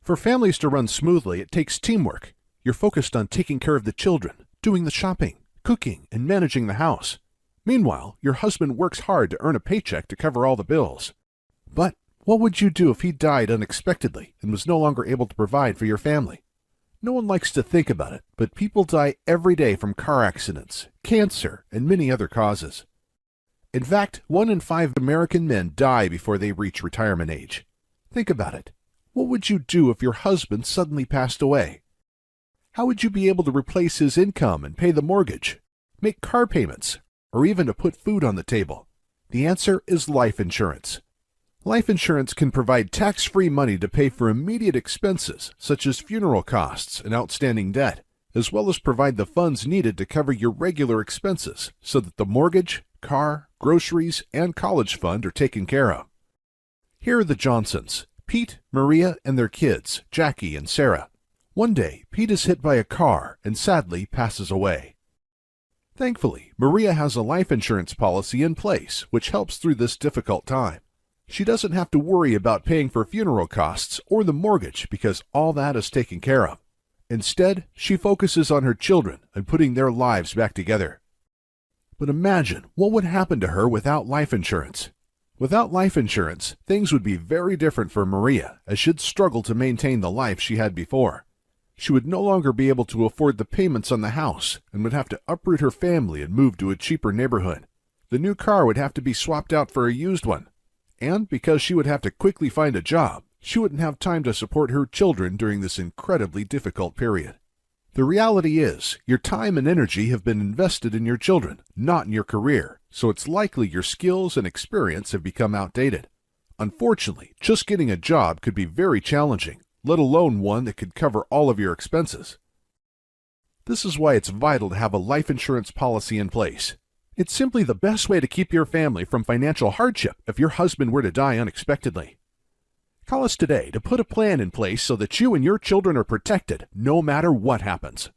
For families to run smoothly, it takes teamwork. You're focused on taking care of the children, doing the shopping, cooking, and managing the house. Meanwhile, your husband works hard to earn a paycheck to cover all the bills. But what would you do if he died unexpectedly and was no longer able to provide for your family? No one likes to think about it, but people die every day from car accidents, cancer, and many other causes. In fact, 1 in 5 American men die before they reach retirement age. Think about it. What would you do if your husband suddenly passed away? How would you be able to replace his income and pay the mortgage, make car payments, or even to put food on the table? The answer is life insurance. Life insurance can provide tax-free money to pay for immediate expenses such as funeral costs and outstanding debt, as well as provide the funds needed to cover your regular expenses so that the mortgage, car, groceries, and college fund are taken care of. Here are the Johnsons, Pete, Maria, and their kids, Jackie and Sarah. One day, Pete is hit by a car and sadly passes away. Thankfully, Maria has a life insurance policy in place which helps through this difficult time. She doesn't have to worry about paying for funeral costs or the mortgage because all that is taken care of. Instead, she focuses on her children and putting their lives back together. But imagine what would happen to her without life insurance. Without life insurance, things would be very different for Maria, as she'd struggle to maintain the life she had before. She would no longer be able to afford the payments on the house and would have to uproot her family and move to a cheaper neighborhood. The new car would have to be swapped out for a used one. And because she would have to quickly find a job, she wouldn't have time to support her children during this incredibly difficult period. The reality is, your time and energy have been invested in your children, not in your career, so it's likely your skills and experience have become outdated. Unfortunately, just getting a job could be very challenging, let alone one that could cover all of your expenses. This is why it's vital to have a life insurance policy in place. It's simply the best way to keep your family from financial hardship if your husband were to die unexpectedly. Call us today to put a plan in place so that you and your children are protected no matter what happens.